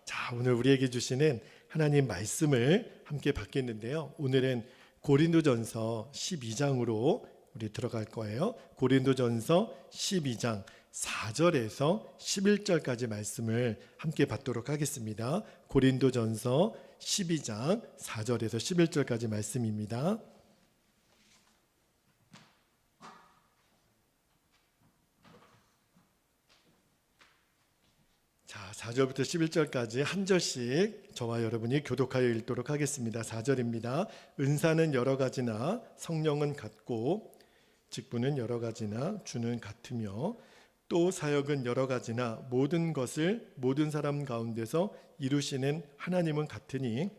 자, 오늘 우리에게 주시는 하나님 말씀을 함께 받겠는데요. 오늘은 고린도전서 12장으로 우리 들어갈 거예요. 고린도전서 12장 4절에서 11절까지 말씀을 함께 받도록 하겠습니다. 고린도전서 12장 4절에서 11절까지 말씀입니다. 자, 4절부터 11절까지 한 절씩 저와 여러분이 교독하여 읽도록 하겠습니다. 4절입니다. 은사는 여러 가지나 성령은 같고 직분은 여러 가지나 주는 같으며 또 사역은 여러 가지나 모든 것을 모든 사람 가운데서 이루시는 하나님은 같으니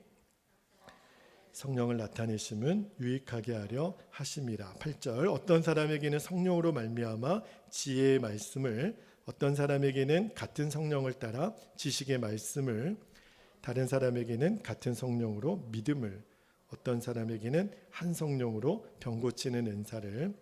성령을 나타내심은 유익하게 하려 하심이라. 8절 어떤 사람에게는 성령으로 말미암아 지혜의 말씀을, 어떤 사람에게는 같은 성령을 따라 지식의 말씀을, 다른 사람에게는 같은 성령으로 믿음을, 어떤 사람에게는 한 성령으로 병 고치는 은사를,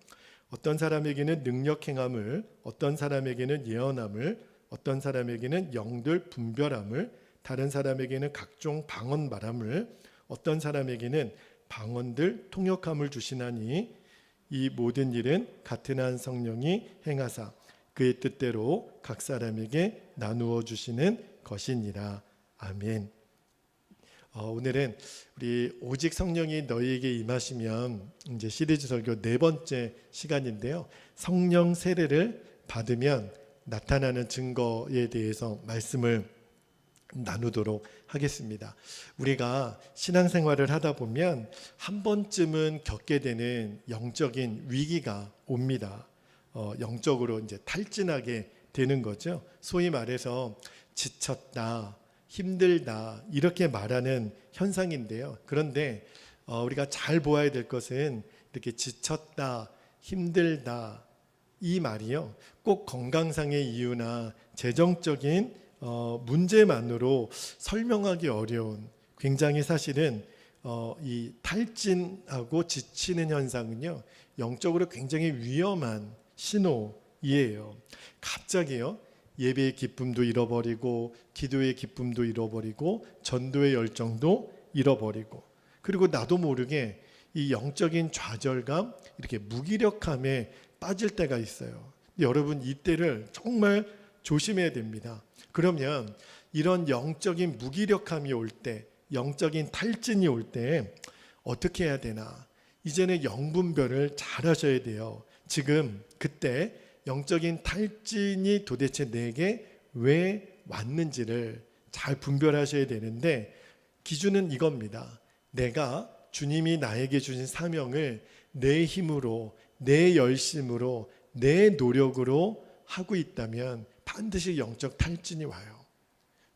어떤 사람에게는 능력 행함을, 어떤 사람에게는 예언함을, 어떤 사람에게는 영들 분별함을, 다른 사람에게는 각종 방언 말함을, 어떤 사람에게는 방언들 통역함을 주시나니 이 모든 일은 같은 한 성령이 행하사 그의 뜻대로 각 사람에게 나누어 주시는 것이니라. 아멘. 오늘은 우리 오직 성령이 너희에게 임하시면 이제 시리즈 설교 네 번째 시간인데요. 성령 세례를 받으면 나타나는 증거에 대해서 말씀을 나누도록 하겠습니다. 우리가 신앙생활을 하다 보면 한 번쯤은 겪게 되는 영적인 위기가 옵니다. 영적으로 이제 탈진하게 되는 거죠. 소위 말해서 지쳤다, 힘들다 이렇게 말하는 현상인데요. 그런데 우리가 잘 보아야 될 것은 이렇게 지쳤다, 힘들다 이 말이요, 꼭 건강상의 이유나 재정적인 문제만으로 설명하기 어려운, 굉장히 사실은 이 탈진하고 지치는 현상은요 영적으로 굉장히 위험한 신호이에요. 갑자기요 예배의 기쁨도 잃어버리고 기도의 기쁨도 잃어버리고 전도의 열정도 잃어버리고, 그리고 나도 모르게 이 영적인 좌절감, 이렇게 무기력함에 빠질 때가 있어요. 여러분 이때를 정말 조심해야 됩니다. 그러면 이런 영적인 무기력함이 올 때, 영적인 탈진이 올 때 어떻게 해야 되나? 이제는 영분별을 잘 하셔야 돼요. 지금 그때 영적인 탈진이 도대체 내게 왜 왔는지를 잘 분별하셔야 되는데, 기준은 이겁니다. 내가 주님이 나에게 주신 사명을 내 힘으로, 내 열심으로, 내 노력으로 하고 있다면 반드시 영적 탈진이 와요.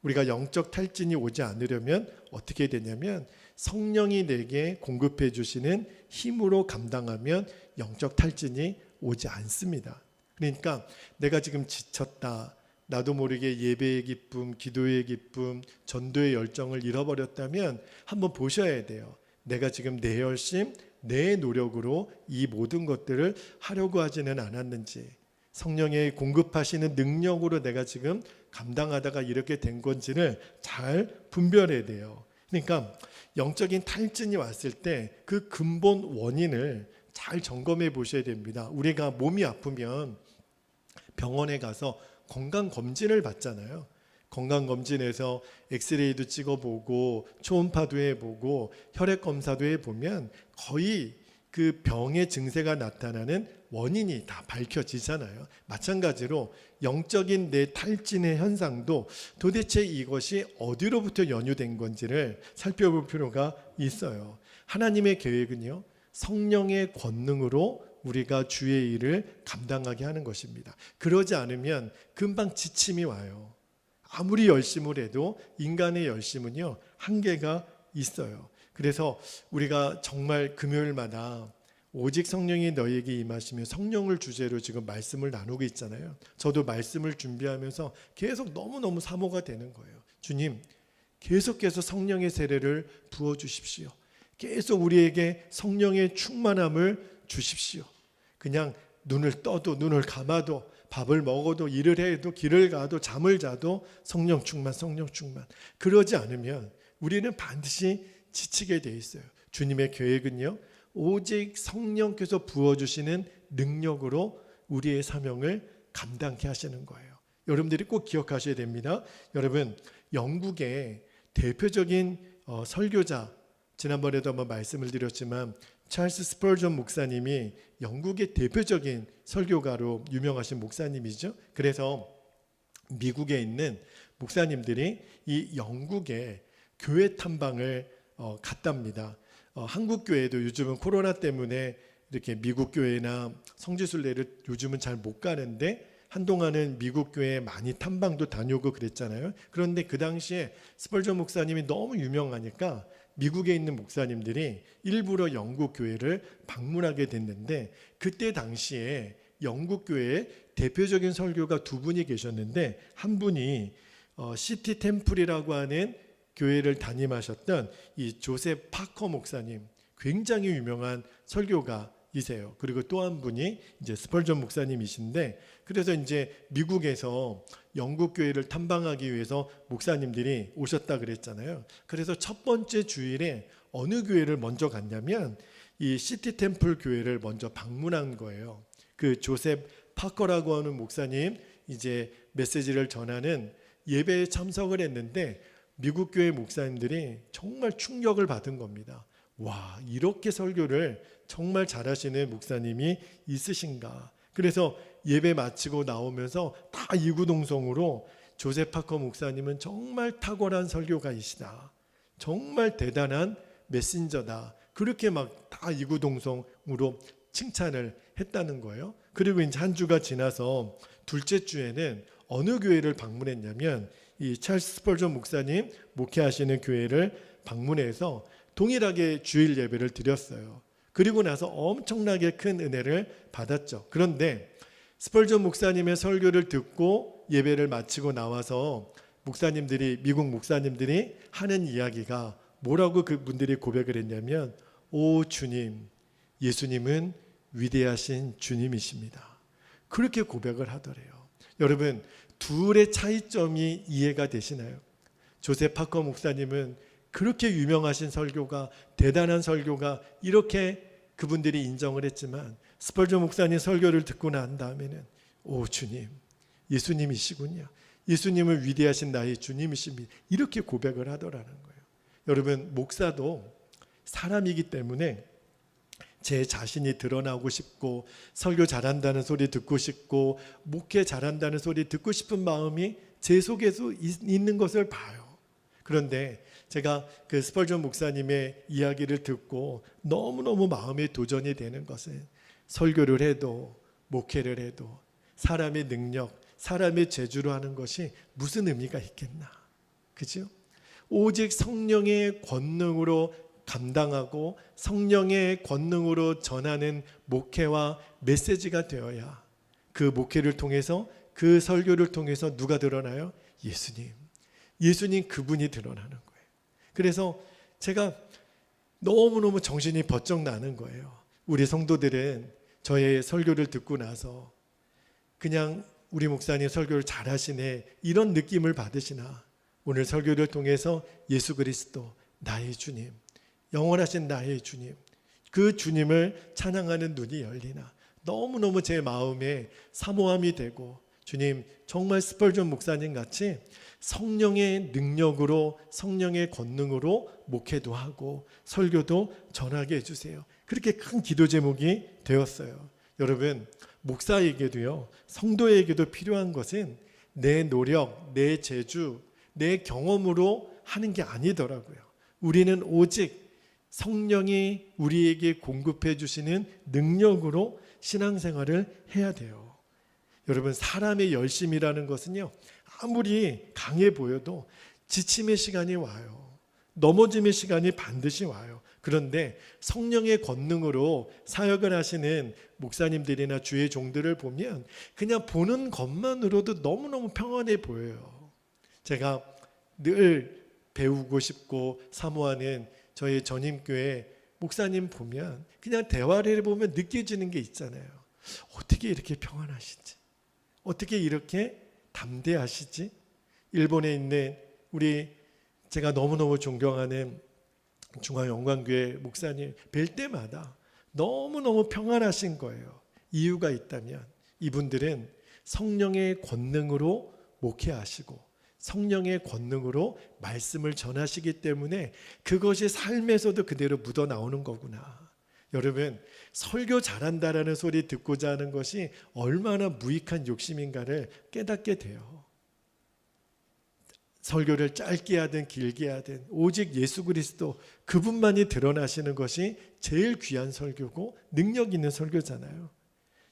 우리가 영적 탈진이 오지 않으려면 어떻게 되냐면 성령이 내게 공급해 주시는 힘으로 감당하면 영적 탈진이 오지 않습니다. 그러니까 내가 지금 지쳤다, 나도 모르게 예배의 기쁨, 기도의 기쁨, 전도의 열정을 잃어버렸다면 한번 보셔야 돼요. 내가 지금 내 열심, 내 노력으로 이 모든 것들을 하려고 하지는 않았는지, 성령의 공급하시는 능력으로 내가 지금 감당하다가 이렇게 된 건지를 잘 분별해야 돼요. 그러니까 영적인 탈진이 왔을 때 그 근본 원인을 잘 점검해 보셔야 됩니다. 우리가 몸이 아프면 병원에 가서 건강검진을 받잖아요. 건강검진에서 엑스레이도 찍어보고 초음파도 해보고 혈액검사도 해보면 거의 그 병의 증세가 나타나는 원인이 다 밝혀지잖아요. 마찬가지로 영적인 내 탈진의 현상도 도대체 이것이 어디로부터 연유된 건지를 살펴볼 필요가 있어요. 하나님의 계획은요, 성령의 권능으로 우리가 주의 일을 감당하게 하는 것입니다. 그러지 않으면 금방 지침이 와요. 아무리 열심을 해도 인간의 열심은요 한계가 있어요. 그래서 우리가 정말 금요일마다 오직 성령이 너희에게 임하시며 성령을 주제로 지금 말씀을 나누고 있잖아요. 저도 말씀을 준비하면서 계속 너무너무 사모가 되는 거예요. 주님, 계속해서 성령의 세례를 부어주십시오. 계속 우리에게 성령의 충만함을 주십시오. 그냥 눈을 떠도 눈을 감아도 밥을 먹어도 일을 해도 길을 가도 잠을 자도 성령 충만, 성령 충만. 그러지 않으면 우리는 반드시 지치게 돼 있어요. 주님의 계획은요, 오직 성령께서 부어주시는 능력으로 우리의 사명을 감당케 하시는 거예요. 여러분들이 꼭 기억하셔야 됩니다. 여러분, 영국의 대표적인 설교자, 지난번에도 한번 말씀을 드렸지만 찰스 스펄전 목사님이 영국의 대표적인 설교가로 유명하신 목사님이죠. 그래서 미국에 있는 목사님들이 이 영국의 교회 탐방을 갔답니다. 한국 교회도 요즘은 코로나 때문에 이렇게 미국 교회나 성지순례를 요즘은 잘 못 가는데 한동안은 미국 교회에 많이 탐방도 다녀오고 그랬잖아요. 그런데 그 당시에 스펄전 목사님이 너무 유명하니까 미국에 있는 목사님들이 일부러 영국 교회를 방문하게 됐는데, 그때 당시에 영국 교회에 대표적인 설교가 두 분이 계셨는데, 한 분이 시티 템플이라고 하는 교회를 담임하셨던 이 조셉 파커 목사님, 굉장히 유명한 설교가이세요. 그리고 또 한 분이 이제 스펄전 목사님이신데, 그래서 이제 미국에서 영국 교회를 탐방하기 위해서 목사님들이 오셨다 그랬잖아요. 그래서 첫 번째 주일에 어느 교회를 먼저 갔냐면 이 시티 템플 교회를 먼저 방문한 거예요. 그 조셉 파커라고 하는 목사님 이제 메시지를 전하는 예배에 참석을 했는데, 미국 교회 목사님들이 정말 충격을 받은 겁니다. 와, 이렇게 설교를 정말 잘하시는 목사님이 있으신가. 그래서 예배 마치고 나오면서 다 이구동성으로 조셉 파커 목사님은 정말 탁월한 설교가이시다, 정말 대단한 메신저다, 그렇게 막 다 이구동성으로 칭찬을 했다는 거예요. 그리고 이제 한 주가 지나서 둘째 주에는 어느 교회를 방문했냐면 이 찰스 스펄전 목사님 목회하시는 교회를 방문해서 동일하게 주일 예배를 드렸어요. 그리고 나서 엄청나게 큰 은혜를 받았죠. 그런데 스펄전 목사님의 설교를 듣고 예배를 마치고 나와서 미국 목사님들이 하는 이야기가 뭐라고 그분들이 고백을 했냐면, 오 주님, 예수님은 위대하신 주님이십니다. 그렇게 고백을 하더래요. 여러분, 둘의 차이점이 이해가 되시나요? 조셉 파커 목사님은 그렇게 유명하신 설교가, 대단한 설교가, 이렇게 그분들이 인정을 했지만 스펄전 목사님 설교를 듣고 난 다음에는 오 주님, 예수님이시군요. 예수님은 위대하신 나의 주님이십니다. 이렇게 고백을 하더라는 거예요. 여러분, 목사도 사람이기 때문에 제 자신이 드러나고 싶고 설교 잘한다는 소리 듣고 싶고 목회 잘한다는 소리 듣고 싶은 마음이 제 속에서 있는 것을 봐요. 그런데 제가 그 스펄전 목사님의 이야기를 듣고 너무너무 마음에 도전이 되는 것은, 설교를 해도 목회를 해도 사람의 능력, 사람의 재주로 하는 것이 무슨 의미가 있겠나. 그죠? 오직 성령의 권능으로 감당하고 성령의 권능으로 전하는 목회와 메시지가 되어야 그 목회를 통해서, 그 설교를 통해서 누가 드러나요? 예수님 그분이 드러나는 거예요. 그래서 제가 너무너무 정신이 번쩍 나는 거예요. 우리 성도들은 저의 설교를 듣고 나서 그냥 우리 목사님 설교를 잘하시네 이런 느낌을 받으시나, 오늘 설교를 통해서 예수 그리스도 나의 주님, 영원하신 나의 주님, 그 주님을 찬양하는 눈이 열리나, 너무너무 제 마음에 사모함이 되고, 주님 정말 스펄전 목사님 같이 성령의 능력으로, 성령의 권능으로 목회도 하고 설교도 전하게 해주세요. 그렇게 큰 기도 제목이 되었어요. 여러분, 목사에게도요, 성도에게도 필요한 것은 내 노력, 내 재주, 내 경험으로 하는 게 아니더라고요. 우리는 오직 성령이 우리에게 공급해 주시는 능력으로 신앙생활을 해야 돼요. 여러분, 사람의 열심이라는 것은요, 아무리 강해 보여도 지침의 시간이 와요. 넘어짐의 시간이 반드시 와요. 그런데 성령의 권능으로 사역을 하시는 목사님들이나 주의 종들을 보면 그냥 보는 것만으로도 너무너무 평안해 보여요. 제가 늘 배우고 싶고 사모하는 저희 전임교회 목사님 보면 그냥 대화를 해보면 느껴지는 게 있잖아요. 어떻게 이렇게 평안하신지, 어떻게 이렇게 담대하시지? 일본에 있는 제가 너무너무 존경하는 중앙영광교회 목사님 뵐 때마다 너무너무 평안하신 거예요. 이유가 있다면 이분들은 성령의 권능으로 목회하시고 성령의 권능으로 말씀을 전하시기 때문에 그것이 삶에서도 그대로 묻어나오는 거구나. 여러분, 설교 잘한다라는 소리 듣고자 하는 것이 얼마나 무익한 욕심인가를 깨닫게 돼요. 설교를 짧게 하든 길게 하든 오직 예수 그리스도 그분만이 드러나시는 것이 제일 귀한 설교고 능력 있는 설교잖아요.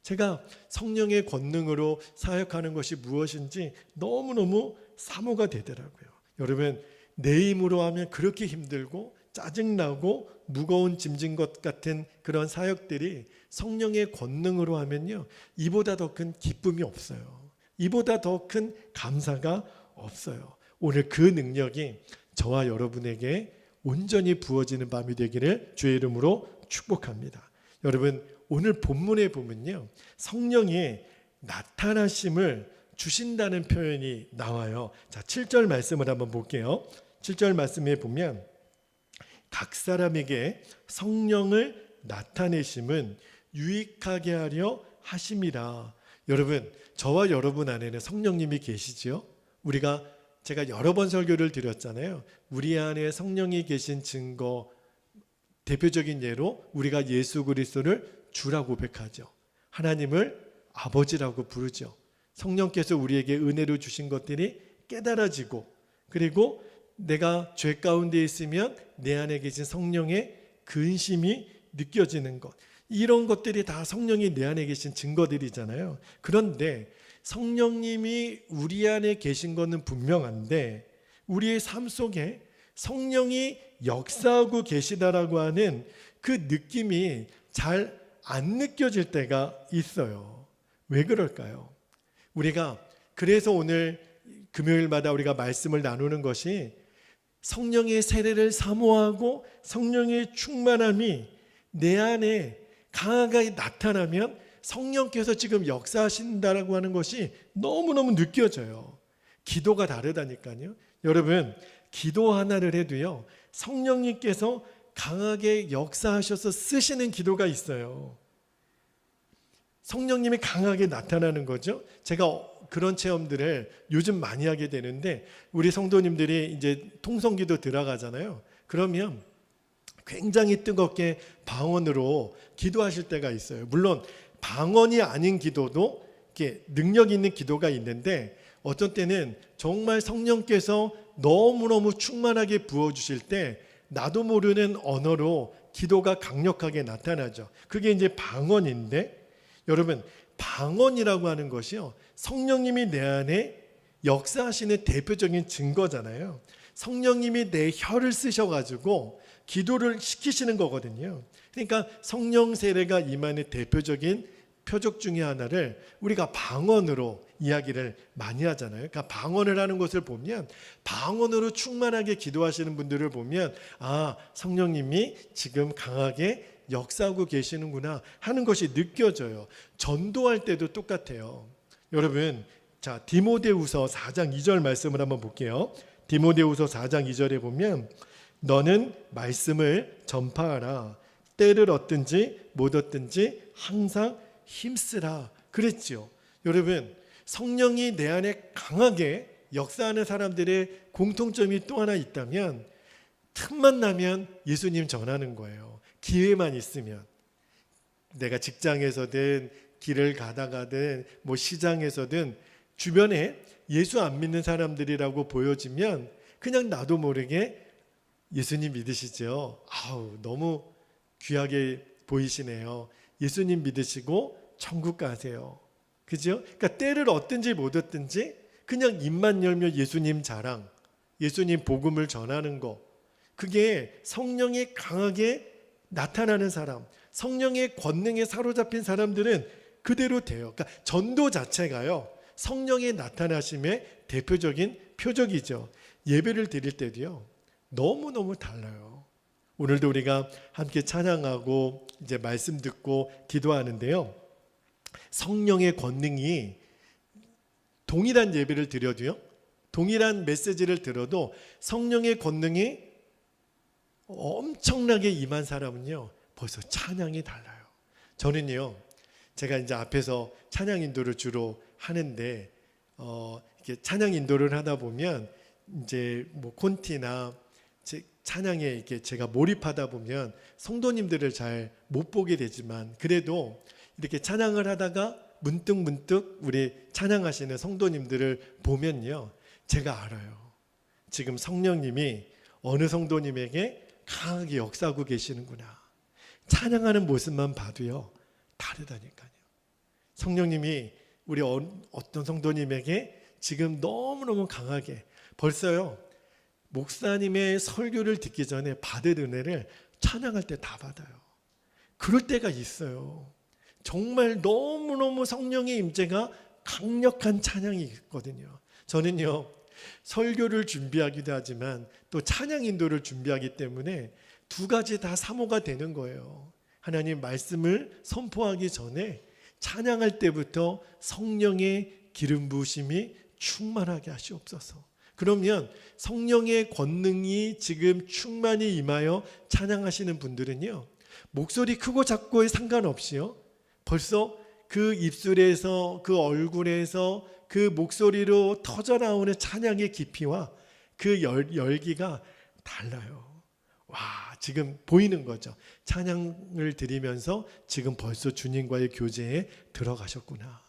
제가 성령의 권능으로 사역하는 것이 무엇인지 너무너무 사모가 되더라고요. 여러분, 내 힘으로 하면 그렇게 힘들고 짜증나고 무거운 짐진 것 같은 그런 사역들이 성령의 권능으로 하면요, 이보다 더 큰 기쁨이 없어요. 이보다 더 큰 감사가 없어요. 오늘 그 능력이 저와 여러분에게 온전히 부어지는 밤이 되기를 주의 이름으로 축복합니다. 여러분, 오늘 본문에 보면요, 성령이 나타나심을 주신다는 표현이 나와요. 자, 7절 말씀을 한번 볼게요. 7절 말씀에 보면 각 사람에게 성령을 나타내심은 유익하게 하려 하심이라. 여러분, 저와 여러분 안에는 성령님이 계시죠? 제가 여러 번 설교를 드렸잖아요. 우리 안에 성령이 계신 증거, 대표적인 예로 우리가 예수 그리스도를 주라고 고백하죠. 하나님을 아버지라고 부르죠. 성령께서 우리에게 은혜로 주신 것들이 깨달아지고, 그리고 내가 죄 가운데 있으면 내 안에 계신 성령의 근심이 느껴지는 것, 이런 것들이 다 성령이 내 안에 계신 증거들이잖아요. 그런데 성령님이 우리 안에 계신 것은 분명한데 우리의 삶 속에 성령이 역사하고 계시다라고 하는 그 느낌이 잘 안 느껴질 때가 있어요. 왜 그럴까요? 그래서 오늘 금요일마다 우리가 말씀을 나누는 것이 성령의 세례를 사모하고 성령의 충만함이 내 안에 강하게 나타나면 성령께서 지금 역사하신다라고 하는 것이 너무너무 느껴져요. 기도가 다르다니까요. 여러분, 기도 하나를 해도요, 성령님께서 강하게 역사하셔서 쓰시는 기도가 있어요. 성령님이 강하게 나타나는 거죠. 제가 그런 체험들을 요즘 많이 하게 되는데, 우리 성도님들이 이제 통성기도 들어가잖아요. 그러면 굉장히 뜨겁게 방언으로 기도하실 때가 있어요. 물론 방언이 아닌 기도도 이렇게 능력 있는 기도가 있는데, 어떤 때는 정말 성령께서 너무너무 충만하게 부어주실 때 나도 모르는 언어로 기도가 강력하게 나타나죠. 그게 이제 방언인데, 여러분, 방언이라고 하는 것이요, 성령님이 내 안에 역사하시는 대표적인 증거잖아요. 성령님이 내 혀를 쓰셔가지고 기도를 시키시는 거거든요. 그러니까 성령 세례가 임하는 대표적인 표적 중에 하나를 우리가 방언으로 이야기를 많이 하잖아요. 그러니까 방언을 하는 것을 보면, 방언으로 충만하게 기도하시는 분들을 보면, 아, 성령님이 지금 강하게 역사하고 계시는구나 하는 것이 느껴져요. 전도할 때도 똑같아요. 여러분, 자, 디모데후서 4장 2절 말씀을 한번 볼게요. 디모데후서 4장 2절에 보면, 너는 말씀을 전파하라. 때를 얻든지 못 얻든지 항상 힘쓰라 그랬지요. 여러분, 성령이 내 안에 강하게 역사하는 사람들의 공통점이 또 하나 있다면, 틈만 나면 예수님 전하는 거예요. 기회만 있으면. 내가 직장에서든 길을 가다가든 뭐 시장에서든 주변에 예수 안 믿는 사람들이라고 보여지면 그냥 나도 모르게 예수님 믿으시죠? 아우, 너무 귀하게 보이시네요. 예수님 믿으시고 천국 가세요. 그죠? 그러니까 때를 얻든지 못 얻든지 그냥 입만 열면 예수님 자랑, 예수님 복음을 전하는 거, 그게 성령이 강하게 나타나는 사람, 성령의 권능에 사로잡힌 사람들은 그대로 돼요. 그러니까 전도 자체가요, 성령의 나타나심의 대표적인 표적이죠. 예배를 드릴 때도요, 너무너무 달라요. 오늘도 우리가 함께 찬양하고 이제 말씀 듣고 기도하는데요, 성령의 권능이 동일한 예배를 드려도요, 동일한 메시지를 들어도 성령의 권능이 엄청나게 임한 사람은요, 벌써 찬양이 달라요. 저는요, 제가 이제 앞에서 찬양 인도를 주로 하는데, 이렇게 찬양 인도를 하다 보면 이제 뭐 콘티나 찬양에 이렇게 제가 몰입하다 보면 성도님들을 잘 못 보게 되지만, 그래도 이렇게 찬양을 하다가 문득 우리 찬양하시는 성도님들을 보면요, 제가 알아요. 지금 성령님이 어느 성도님에게 강하게 역사하고 계시는구나. 찬양하는 모습만 봐도요, 다르다니까요. 성령님이 우리 어떤 성도님에게 지금 너무너무 강하게, 벌써요, 목사님의 설교를 듣기 전에 받을 은혜를 찬양할 때 다 받아요. 그럴 때가 있어요. 정말 너무너무 성령의 임재가 강력한 찬양이 있거든요. 저는요, 설교를 준비하기도 하지만 또 찬양 인도를 준비하기 때문에 두 가지 다 사모가 되는 거예요. 하나님 말씀을 선포하기 전에 찬양할 때부터 성령의 기름 부으심이 충만하게 하시옵소서. 그러면 성령의 권능이 지금 충만히 임하여 찬양하시는 분들은요, 목소리 크고 작고에 상관없이요, 벌써 그 입술에서, 그 얼굴에서 그 목소리로 터져나오는 찬양의 깊이와 그 열기가 달라요. 와, 지금 보이는 거죠. 찬양을 드리면서 지금 벌써 주님과의 교제에 들어가셨구나.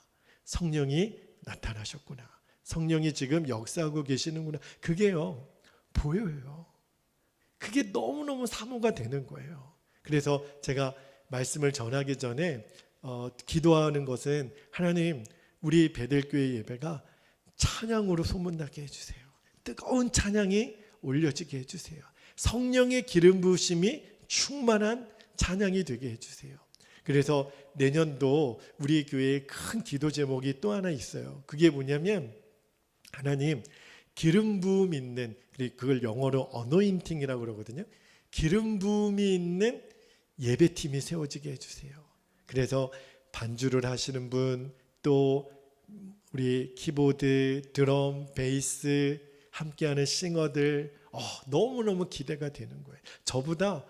성령이 나타나셨구나. 성령이 지금 역사하고 계시는구나. 그게요, 보여요. 그게 너무너무 사모가 되는 거예요. 그래서 제가 말씀을 전하기 전에 기도하는 것은, 하나님, 우리 베델교회 예배가 찬양으로 소문나게 해주세요. 뜨거운 찬양이 올려지게 해주세요. 성령의 기름 부으심이 충만한 찬양이 되게 해주세요. 그래서 내년도 우리 교회에 큰 기도 제목이 또 하나 있어요. 그게 뭐냐면, 하나님, 기름 부음 있는, 그걸 영어로 어노인팅이라고 그러거든요. 기름 부음이 있는 예배팀이 세워지게 해주세요. 그래서 반주를 하시는 분, 또 우리 키보드, 드럼, 베이스 함께하는 싱어들, 너무너무 기대가 되는 거예요. 저보다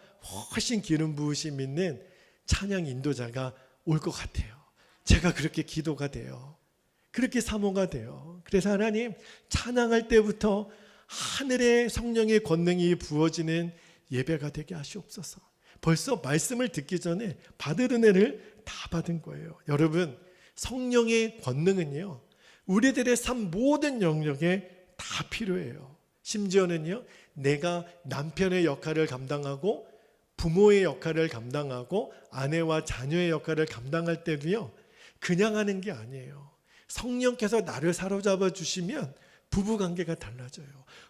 훨씬 기름 부으심 있는 찬양 인도자가 올 것 같아요. 제가 그렇게 기도가 돼요. 그렇게 사모가 돼요. 그래서 하나님, 찬양할 때부터 하늘의 성령의 권능이 부어지는 예배가 되게 하시옵소서. 벌써 말씀을 듣기 전에 받을 은혜를 다 받은 거예요. 여러분, 성령의 권능은요, 우리들의 삶 모든 영역에 다 필요해요. 심지어는요, 내가 남편의 역할을 감당하고 부모의 역할을 감당하고 아내와 자녀의 역할을 감당할 때도요, 그냥 하는 게 아니에요. 성령께서 나를 사로잡아 주시면 부부관계가 달라져요.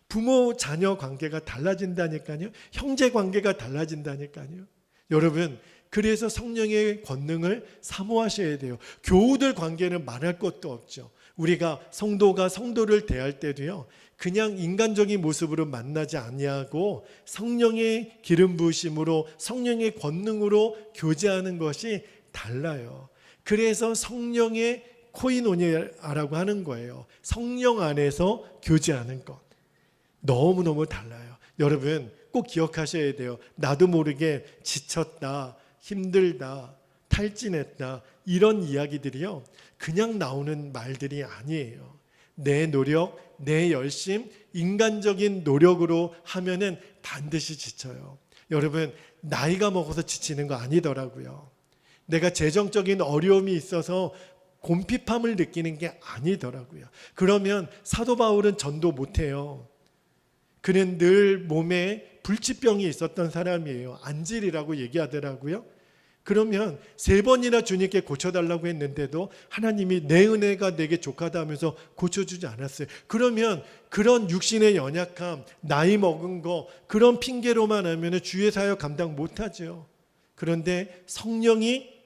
부모 자녀 관계가 달라진다니까요. 형제 관계가 달라진다니까요. 여러분, 그래서 성령의 권능을 사모하셔야 돼요. 교우들 관계는 말할 것도 없죠. 우리가 성도가 성도를 대할 때도요, 그냥 인간적인 모습으로 만나지 아니하고 성령의 기름 부으심으로, 성령의 권능으로 교제하는 것이 달라요. 그래서 성령의 코이노니아라고 하는 거예요. 성령 안에서 교제하는 것. 너무너무 달라요. 여러분, 꼭 기억하셔야 돼요. 나도 모르게 지쳤다, 힘들다, 탈진했다, 이런 이야기들이요, 그냥 나오는 말들이 아니에요. 내 노력, 내 열심, 인간적인 노력으로 하면은 반드시 지쳐요. 여러분, 나이가 먹어서 지치는 거 아니더라고요. 내가 재정적인 어려움이 있어서 곰핍함을 느끼는 게 아니더라고요. 그러면 사도 바울은 전도 못해요. 그는 늘 몸에 불치병이 있었던 사람이에요. 안질이라고 얘기하더라고요. 그러면 3번이나 주님께 고쳐달라고 했는데도 하나님이 내 은혜가 내게 족하다 하면서 고쳐주지 않았어요. 그러면 그런 육신의 연약함, 나이 먹은 거, 그런 핑계로만 하면 주의 사역 감당 못하죠. 그런데 성령이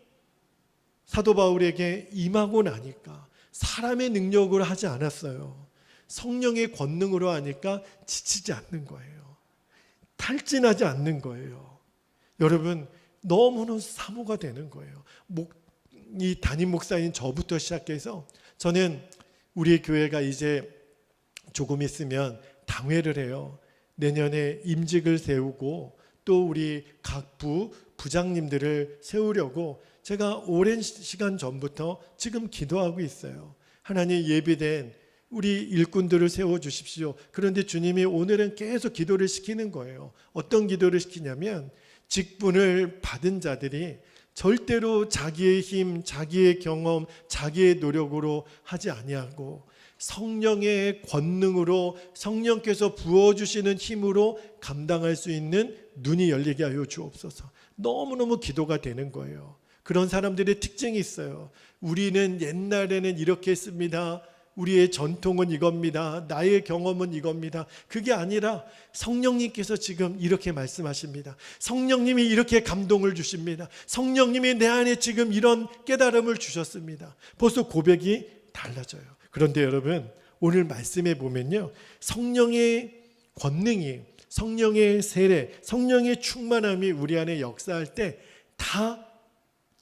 사도 바울에게 임하고 나니까 사람의 능력으로 하지 않았어요. 성령의 권능으로 하니까 지치지 않는 거예요. 탈진하지 않는 거예요. 여러분, 너무너무 사모가 되는 거예요. 이 담임 목사인 저부터 시작해서, 저는 우리 교회가 이제 조금 있으면 당회를 해요. 내년에 임직을 세우고 또 우리 각 부장님들을 세우려고 제가 오랜 시간 전부터 지금 기도하고 있어요. 하나님, 예비된 우리 일꾼들을 세워주십시오. 그런데 주님이 오늘은 계속 기도를 시키는 거예요. 어떤 기도를 시키냐면, 직분을 받은 자들이 절대로 자기의 힘, 자기의 경험, 자기의 노력으로 하지 아니하고 성령의 권능으로, 성령께서 부어주시는 힘으로 감당할 수 있는 눈이 열리게 하여 주옵소서. 너무너무 기도가 되는 거예요. 그런 사람들의 특징이 있어요. 우리는 옛날에는 이렇게 했습니다. 우리의 전통은 이겁니다. 나의 경험은 이겁니다. 그게 아니라 성령님께서 지금 이렇게 말씀하십니다. 성령님이 이렇게 감동을 주십니다. 성령님이 내 안에 지금 이런 깨달음을 주셨습니다. 벌써 고백이 달라져요. 그런데 여러분, 오늘 말씀에 보면요, 성령의 권능이, 성령의 세례, 성령의 충만함이 우리 안에 역사할 때 다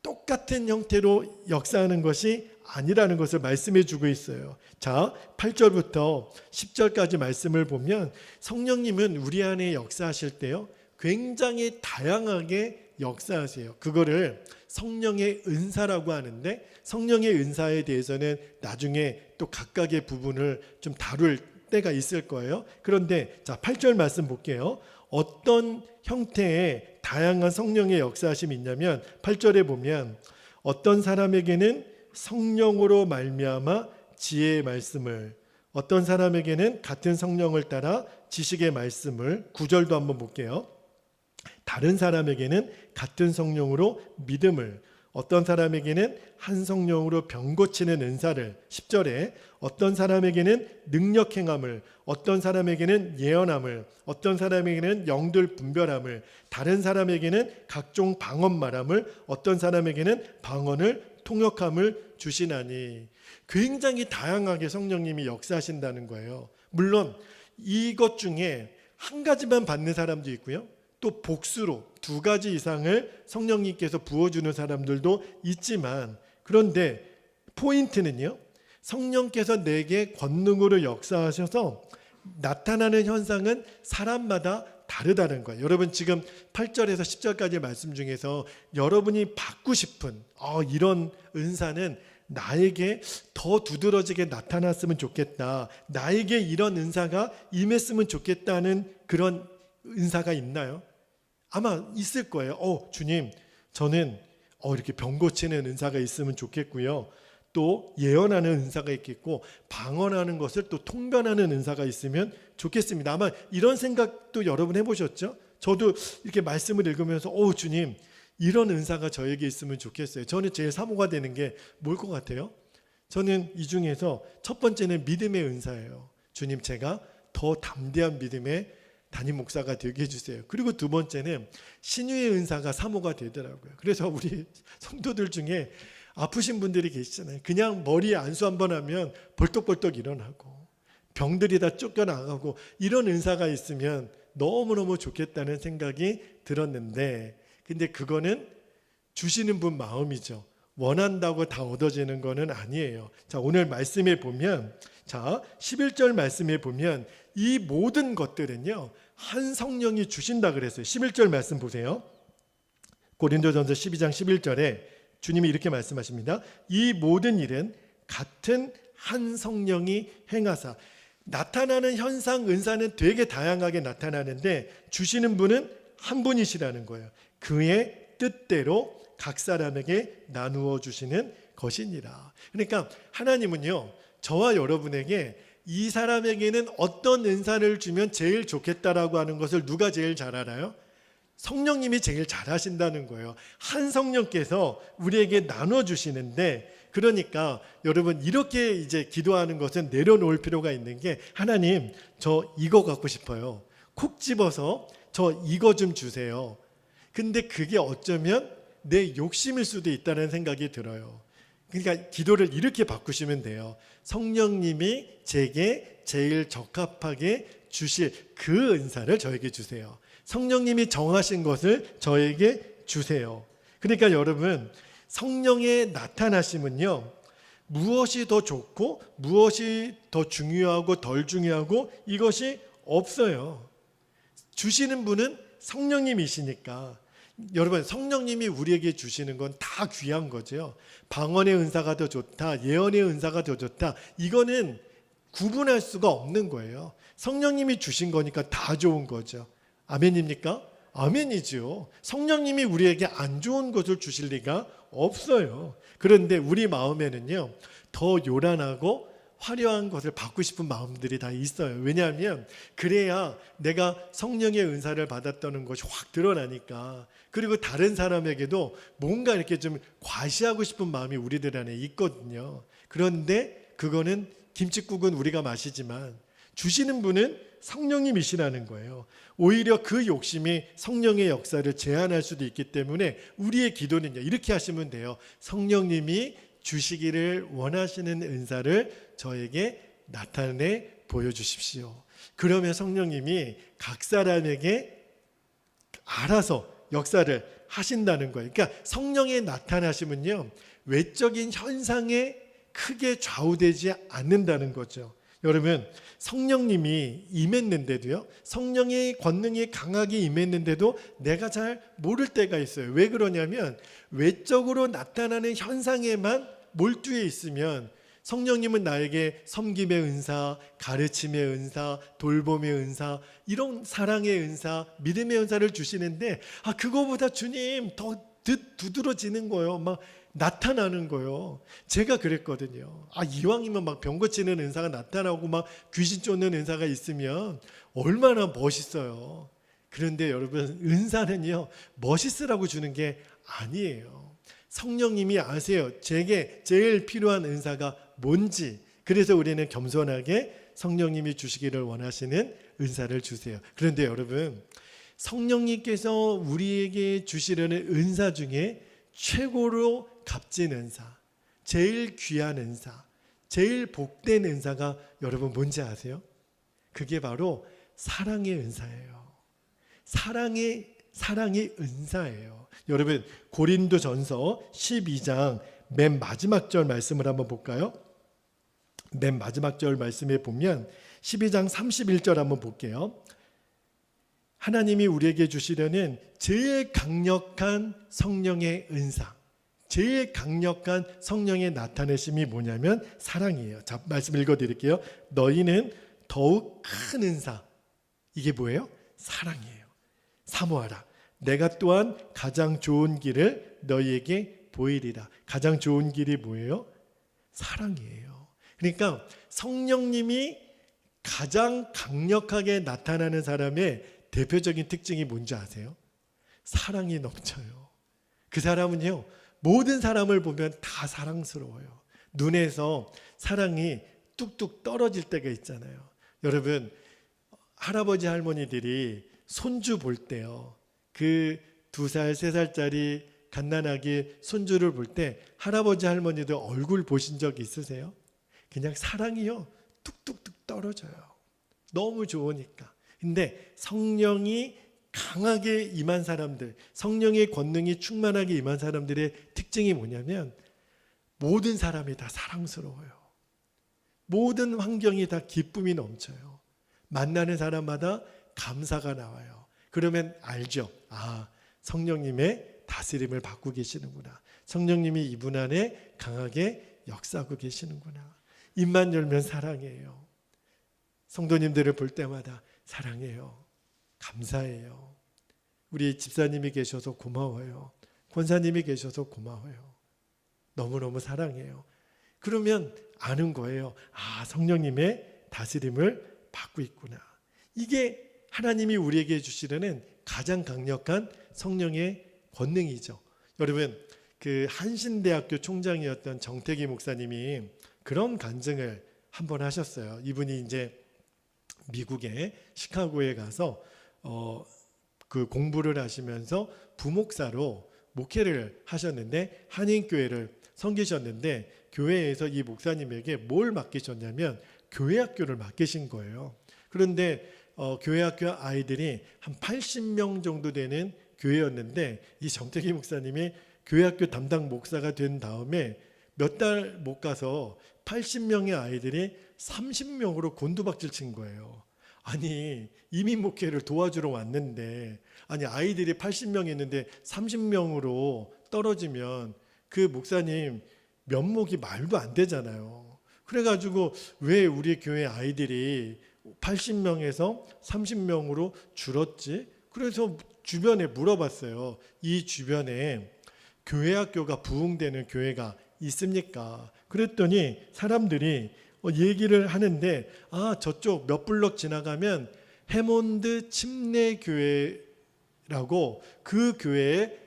똑같은 형태로 역사하는 것이 아니라는 것을 말씀해 주고 있어요. 자, 8절부터 10절까지 말씀을 보면 성령님은 우리 안에 역사하실 때요, 굉장히 다양하게 역사하세요. 그거를 성령의 은사라고 하는데, 성령의 은사에 대해서는 나중에 또 각각의 부분을 좀 다룰 때가 있을 거예요. 그런데 자, 8절 말씀 볼게요. 어떤 형태의 다양한 성령의 역사하심이 있냐면, 8절에 보면 어떤 사람에게는 성령으로 말미암아 지혜의 말씀을, 어떤 사람에게는 같은 성령을 따라 지식의 말씀을, 9절도 한번 볼게요. 다른 사람에게는 같은 성령으로 믿음을, 어떤 사람에게는 한 성령으로 병 고치는 은사를, 10절에 어떤 사람에게는 능력 행함을, 어떤 사람에게는 예언함을, 어떤 사람에게는 영들 분별함을, 다른 사람에게는 각종 방언 말함을, 어떤 사람에게는 방언을 통역함을 주시나니. 굉장히 다양하게 성령님이 역사하신다는 거예요. 물론 이것 중에 한 가지만 받는 사람도 있고요, 또 복수로 두 가지 이상을 성령님께서 부어주는 사람들도 있지만, 그런데 포인트는요, 성령께서 내게 권능으로 역사하셔서 나타나는 현상은 사람마다 다르다는 거예요. 여러분, 지금 8절에서 10절까지 말씀 중에서 여러분이 받고 싶은 이런 은사는 나에게 더 두드러지게 나타났으면 좋겠다, 나에게 이런 은사가 임했으면 좋겠다는 그런 은사가 있나요? 아마 있을 거예요. 주님, 저는 이렇게 병 고치는 은사가 있으면 좋겠고요, 또 예언하는 은사가 있겠고, 방언하는 것을 또 통변하는 은사가 있으면 좋겠습니다. 아마 이런 생각도 여러분 해보셨죠? 저도 이렇게 말씀을 읽으면서 주님, 이런 은사가 저에게 있으면 좋겠어요. 저는 제일 사모가 되는 게 뭘 것 같아요? 저는 이 중에서 첫 번째는 믿음의 은사예요. 주님, 제가 더 담대한 믿음의 담임 목사가 되게 해주세요. 그리고 두 번째는 신유의 은사가 사모가 되더라고요. 그래서 우리 성도들 중에 아프신 분들이 계시잖아요. 그냥 머리에 안수 한번 하면 벌떡벌떡 일어나고 병들이 다 쫓겨나가고, 이런 은사가 있으면 너무너무 좋겠다는 생각이 들었는데, 근데 그거는 주시는 분 마음이죠. 원한다고 다 얻어지는 거는 아니에요. 자, 오늘 말씀에 보면, 자, 11절 말씀에 보면 이 모든 것들은요, 한 성령이 주신다 그랬어요. 11절 말씀 보세요. 고린도전서 12장 11절에 주님이 이렇게 말씀하십니다. 이 모든 일은 같은 한 성령이 행하사. 나타나는 현상, 은사는 되게 다양하게 나타나는데 주시는 분은 한 분이시라는 거예요. 그의 뜻대로 각 사람에게 나누어 주시는 것이니라. 그러니까 하나님은요, 저와 여러분에게 이 사람에게는 어떤 은사를 주면 제일 좋겠다라고 하는 것을 누가 제일 잘 알아요? 성령님이 제일 잘 하신다는 거예요. 한 성령께서 우리에게 나눠주시는데, 그러니까 여러분, 이렇게 이제 기도하는 것은 내려놓을 필요가 있는 게, 하나님, 저 이거 갖고 싶어요. 콕 집어서 저 이거 좀 주세요. 근데 그게 어쩌면 내 욕심일 수도 있다는 생각이 들어요. 그러니까 기도를 이렇게 바꾸시면 돼요. 성령님이 제게 제일 적합하게 주실 그 은사를 저에게 주세요. 성령님이 정하신 것을 저에게 주세요. 그러니까 여러분, 성령의 나타나심은요, 무엇이 더 좋고 무엇이 더 중요하고 덜 중요하고 이것이 없어요. 주시는 분은 성령님이시니까. 여러분, 성령님이 우리에게 주시는 건 다 귀한 거죠. 방언의 은사가 더 좋다, 예언의 은사가 더 좋다, 이거는 구분할 수가 없는 거예요. 성령님이 주신 거니까 다 좋은 거죠. 아멘입니까? 아멘이죠. 성령님이 우리에게 안 좋은 것을 주실 리가 없어요. 그런데 우리 마음에는요, 더 요란하고 화려한 것을 받고 싶은 마음들이 다 있어요. 왜냐하면 그래야 내가 성령의 은사를 받았다는 것이 확 드러나니까. 그리고 다른 사람에게도 뭔가 이렇게 좀 과시하고 싶은 마음이 우리들 안에 있거든요. 그런데 그거는 김칫국은 우리가 마시지만 주시는 분은 성령님이시라는 거예요. 오히려 그 욕심이 성령의 역사를 제한할 수도 있기 때문에 우리의 기도는요, 이렇게 하시면 돼요. 성령님이 주시기를 원하시는 은사를 저에게 나타내 보여주십시오. 그러면 성령님이 각 사람에게 알아서 역사를 하신다는 거예요. 그러니까 성령의 나타나심은요, 외적인 현상에 크게 좌우되지 않는다는 거죠. 여러분, 성령님이 임했는데도요, 성령의 권능이 강하게 임했는데도 내가 잘 모를 때가 있어요. 왜 그러냐면 외적으로 나타나는 현상에만 몰두해 있으면 성령님은 나에게 섬김의 은사, 가르침의 은사, 돌봄의 은사, 이런 사랑의 은사, 믿음의 은사를 주시는데 그거보다 주님 더 두드러지는 거예요. 막 나타나는 거예요. 제가 그랬거든요. 이왕이면 막 병 고치는 은사가 나타나고 막 귀신 쫓는 은사가 있으면 얼마나 멋있어요. 그런데 여러분, 은사는요, 멋있으라고 주는 게 아니에요. 성령님이 아세요. 제게 제일 필요한 은사가 뭔지. 그래서 우리는 겸손하게 성령님이 주시기를 원하시는 은사를 주세요. 그런데 여러분, 성령님께서 우리에게 주시려는 은사 중에 최고로 값진 은사, 제일 귀한 은사, 제일 복된 은사가 여러분 뭔지 아세요? 그게 바로 사랑의 은사예요. 사랑의 은사예요. 여러분, 고린도전서 12장 맨 마지막 절 말씀을 한번 볼까요? 맨 마지막 절 말씀에 보면 12장 31절 한번 볼게요. 하나님이 우리에게 주시려는 제일 강력한 성령의 은사, 제일 강력한 성령의 나타내심이 뭐냐면 사랑이에요. 자, 말씀 읽어드릴게요. 너희는 더욱 큰 은사, 이게 뭐예요? 사랑이에요. 사모하라. 내가 또한 가장 좋은 길을 너희에게 보이리라. 가장 좋은 길이 뭐예요? 사랑이에요. 그러니까 성령님이 가장 강력하게 나타나는 사람의 대표적인 특징이 뭔지 아세요? 사랑이 넘쳐요. 그 사람은요, 모든 사람을 보면 다 사랑스러워요. 눈에서 사랑이 뚝뚝 떨어질 때가 있잖아요. 여러분, 할아버지 할머니들이 손주 볼 때요, 그 2살, 3살짜리 갓난아기 손주를 볼 때 할아버지 할머니들 얼굴 보신 적 있으세요? 그냥 사랑이요, 뚝뚝뚝 떨어져요. 너무 좋으니까. 근데 성령이 강하게 임한 사람들, 성령의 권능이 충만하게 임한 사람들의 특징이 뭐냐면 모든 사람이 다 사랑스러워요. 모든 환경이 다 기쁨이 넘쳐요. 만나는 사람마다 감사가 나와요. 그러면 알죠. 성령님의 다스림을 받고 계시는구나. 성령님이 이분 안에 강하게 역사하고 계시는구나. 입만 열면 사랑해요. 성도님들을 볼 때마다 사랑해요. 감사해요. 우리 집사님이 계셔서 고마워요. 권사님이 계셔서 고마워요. 너무너무 사랑해요. 그러면 아는 거예요. 성령님의 다스림을 받고 있구나. 이게 하나님이 우리에게 주시려는 가장 강력한 성령의 권능이죠. 여러분, 그 한신대학교 총장이었던 정태기 목사님이 그런 간증을 한번 하셨어요. 이분이 이제 미국의 시카고에 가서 그 공부를 하시면서 부목사로 목회를 하셨는데 한인교회를 섬기셨는데 교회에서 이 목사님에게 뭘 맡기셨냐면 교회학교를 맡기신 거예요. 그런데 교회학교 아이들이 한 80명 정도 되는 교회였는데 이 정태기 목사님이 교회학교 담당 목사가 된 다음에 몇 달 못 가서 80명의 아이들이 30명으로 곤두박질 친 거예요. 아니, 이민 목회를 도와주러 왔는데, 아니 아이들이 80명 있는데 30명으로 떨어지면 그 목사님 면목이 말도 안 되잖아요. 그래가지고 왜 우리 교회 아이들이 80명에서 30명으로 줄었지? 그래서 주변에 물어봤어요. 이 주변에 교회 학교가 부흥되는 교회가 있습니까? 그랬더니 사람들이 얘기를 하는데, 저쪽 몇 블럭 지나가면 해몬드 침례교회라고, 그 교회에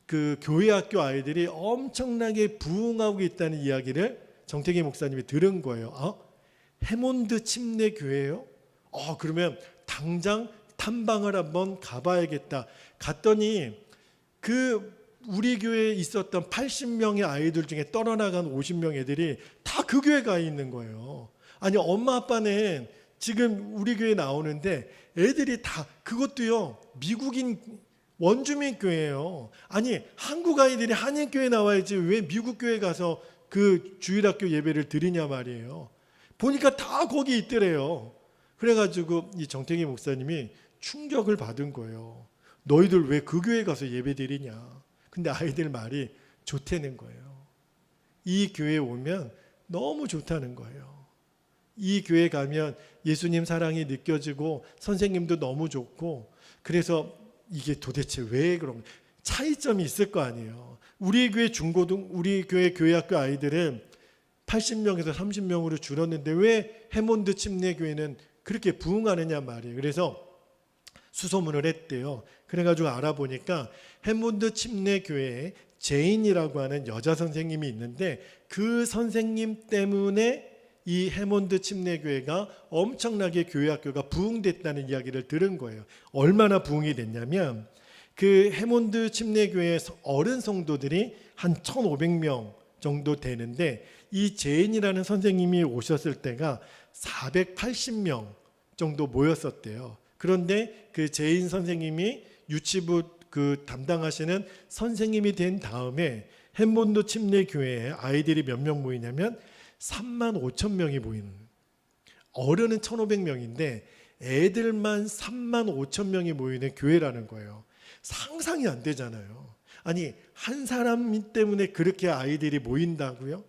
그 교회 학교 아이들이 엄청나게 부흥하고 있다는 이야기를 정태기 목사님이 들은 거예요. 해몬드 침례교회요? 그러면 당장 탐방을 한번 가봐야겠다. 갔더니 그 우리 교회에 있었던 80명의 아이들 중에 떨어나간 50명 애들이 다 그 교회에 가 있는 거예요. 아니, 엄마 아빠는 지금 우리 교회 나오는데 애들이 다, 그것도요, 미국인 원주민 교회예요. 아니, 한국 아이들이 한인 교회 나와야지 왜 미국 교회 가서 그 주일학교 예배를 드리냐 말이에요. 보니까 다 거기 있더래요. 그래가지고 이 정태기 목사님이 충격을 받은 거예요. 너희들 왜 그 교회 가서 예배 드리냐. 근데 아이들 말이 좋다는 거예요. 이 교회에 오면 너무 좋다는 거예요. 이 교회 가면 예수님 사랑이 느껴지고 선생님도 너무 좋고, 그래서 이게 도대체 왜 그런, 차이점이 있을 거 아니에요. 우리 교회 우리 교회 교회학교 아이들은 80명에서 30명으로 줄었는데 왜 해몬드 침례교회는 그렇게 부흥하느냐 말이에요. 그래서 수소문을 했대요. 그래가지고 알아보니까 해몬드 침례교회에 제인이라고 하는 여자 선생님이 있는데, 그 선생님 때문에 이 해몬드 침례교회가 엄청나게 교회학교가 부흥됐다는 이야기를 들은 거예요. 얼마나 부흥이 됐냐면, 그 해몬드 침례교회 어른 성도들이 한 1,500명 정도 되는데, 이 제인이라는 선생님이 오셨을 때가 480명 정도 모였었대요. 그런데 그 제인 선생님이 유치부 그 담당하시는 선생님이 된 다음에 해몬드 침례교회에 아이들이 몇 명 모이냐면 3만 5천 명이 모이는, 어른은 1,500명인데 애들만 3만 5천 명이 모이는 교회라는 거예요. 상상이 안 되잖아요. 아니, 한 사람 때문에 그렇게 아이들이 모인다고요?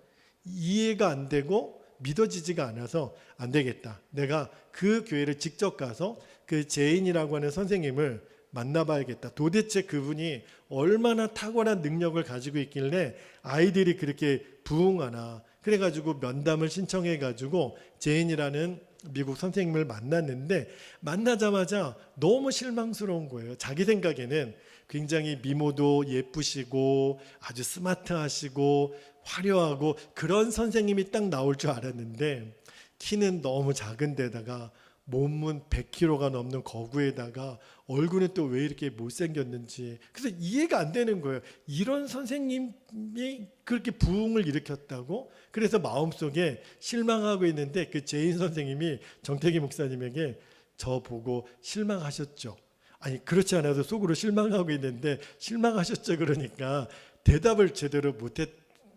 이해가 안 되고 믿어지지가 않아서 안 되겠다. 내가 그 교회를 직접 가서 그 제인이라고 하는 선생님을 만나봐야겠다. 도대체 그분이 얼마나 탁월한 능력을 가지고 있길래 아이들이 그렇게 부흥하나. 그래가지고 면담을 신청해가지고 제인이라는 미국 선생님을 만났는데, 만나자마자 너무 실망스러운 거예요. 자기 생각에는 굉장히 미모도 예쁘시고 아주 스마트하시고 화려하고 그런 선생님이 딱 나올 줄 알았는데, 키는 너무 작은 데다가 몸은 100kg가 넘는 거구에다가 얼굴은 또 왜 이렇게 못생겼는지, 그래서 이해가 안 되는 거예요. 이런 선생님이 그렇게 부흥을 일으켰다고? 그래서 마음속에 실망하고 있는데, 그 제인 선생님이 정태기 목사님에게 저 보고 실망하셨죠? 아니, 그렇지 않아도 속으로 실망하고 있는데 실망하셨죠? 그러니까 대답을 제대로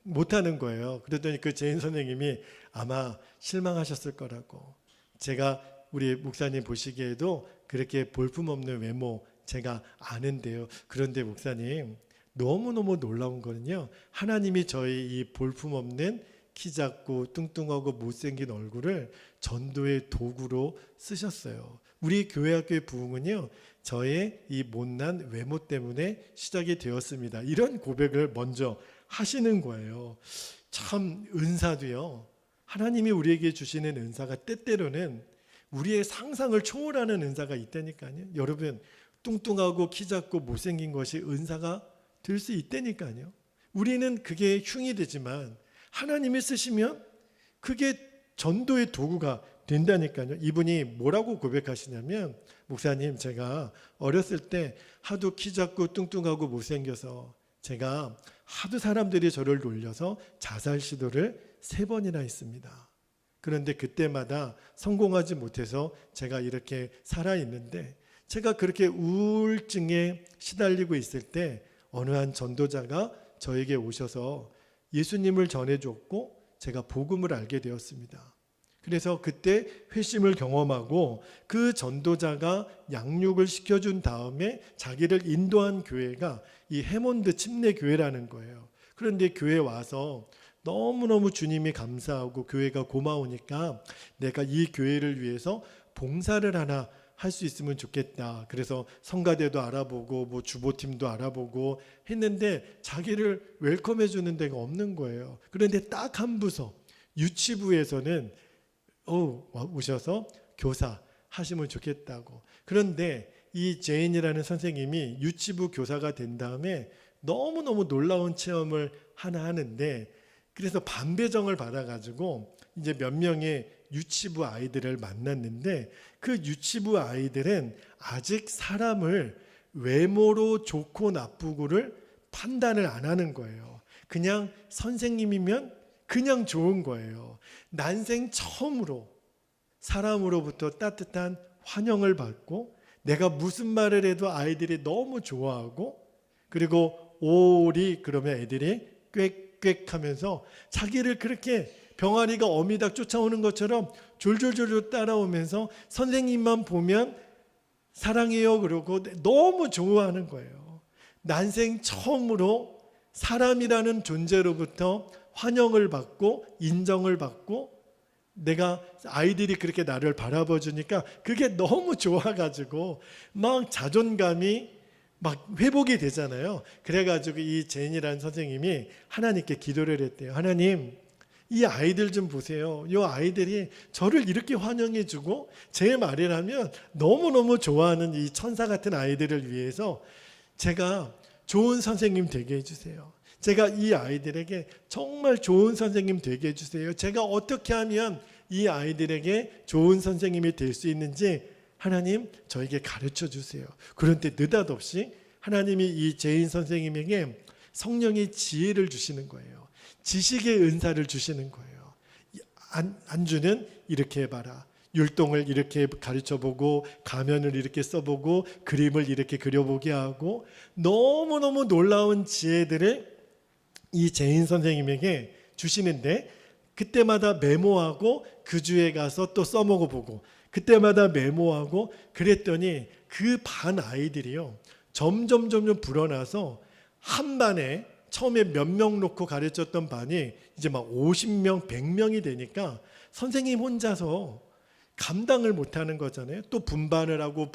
못하는 거예요. 그랬더니 그 제인 선생님이 아마 실망하셨을 거라고. 제가 우리 목사님 보시기에도 그렇게 볼품없는 외모 제가 아는데요. 그런데 목사님, 너무너무 놀라운 거는요, 하나님이 저희 이 볼품없는 키 작고 뚱뚱하고 못생긴 얼굴을 전도의 도구로 쓰셨어요. 우리 교회학교의 부흥은요, 저의 이 못난 외모 때문에 시작이 되었습니다. 이런 고백을 먼저 하시는 거예요. 참, 은사도요, 하나님이 우리에게 주시는 은사가 때때로는 우리의 상상을 초월하는 은사가 있다니까요. 여러분, 뚱뚱하고 키 작고 못생긴 것이 은사가 될 수 있다니까요. 우리는 그게 흉이 되지만 하나님이 쓰시면 그게 전도의 도구가 된다니까요. 이분이 뭐라고 고백하시냐면, 목사님, 제가 어렸을 때 하도 키 작고 뚱뚱하고 못생겨서 제가 하도 사람들이 저를 놀려서 자살 시도를 3번이나 했습니다. 그런데 그때마다 성공하지 못해서 제가 이렇게 살아있는데, 제가 그렇게 우울증에 시달리고 있을 때 어느 한 전도자가 저에게 오셔서 예수님을 전해줬고 제가 복음을 알게 되었습니다. 그래서 그때 회심을 경험하고 그 전도자가 양육을 시켜준 다음에 자기를 인도한 교회가 이 해몬드 침례교회라는 거예요. 그런데 교회에 와서 너무너무 주님이 감사하고 교회가 고마우니까 내가 이 교회를 위해서 봉사를 하나 할 수 있으면 좋겠다. 그래서 성가대도 알아보고 뭐 주보팀도 알아보고 했는데 자기를 웰컴해 주는 데가 없는 거예요. 그런데 딱 한 부서 유치부에서는 오셔서 교사 하시면 좋겠다고. 그런데 이 제인이라는 선생님이 유치부 교사가 된 다음에 너무너무 놀라운 체험을 하나 하는데, 그래서 반배정을 받아가지고 이제 몇 명의 유치부 아이들을 만났는데, 그 유치부 아이들은 아직 사람을 외모로 좋고 나쁘고를 판단을 안 하는 거예요. 그냥 선생님이면 그냥 좋은 거예요. 난생 처음으로 사람으로부터 따뜻한 환영을 받고, 내가 무슨 말을 해도 아이들이 너무 좋아하고, 그리고 오리 그러면 애들이 꽥꽥 하면서 자기를 그렇게 병아리가 어미닭 쫓아오는 것처럼 졸졸졸 따라오면서 선생님만 보면 사랑해요 그러고 너무 좋아하는 거예요. 난생 처음으로 사람이라는 존재로부터 환영을 받고 인정을 받고, 내가 아이들이 그렇게 나를 바라봐 주니까 그게 너무 좋아가지고 막 자존감이 막 회복이 되잖아요. 그래가지고 이 제인이라는 선생님이 하나님께 기도를 했대요. 하나님, 이 아이들 좀 보세요. 이 아이들이 저를 이렇게 환영해주고 제 말이라면 너무너무 좋아하는 이 천사 같은 아이들을 위해서 제가 좋은 선생님 되게 해주세요. 제가 이 아이들에게 정말 좋은 선생님 되게 해주세요. 제가 어떻게 하면 이 아이들에게 좋은 선생님이 될 수 있는지 하나님 저에게 가르쳐 주세요. 그런데 느닷없이 하나님이 이 제인 선생님에게 성령의 지혜를 주시는 거예요. 지식의 은사를 주시는 거예요. 안주는 이렇게 해봐라. 율동을 이렇게 가르쳐보고 가면을 이렇게 써보고 그림을 이렇게 그려보게 하고, 너무너무 놀라운 지혜들을 이 제인 선생님에게 주시는데, 그때마다 메모하고 그 주에 가서 또 써먹어보고 그때마다 메모하고 그랬더니 그 반 아이들이요 점점 불어나서 한 반에 처음에 몇 명 놓고 가르쳤던 반이 이제 막 50명, 100명이 되니까 선생님 혼자서 감당을 못하는 거잖아요. 또 분반을 하고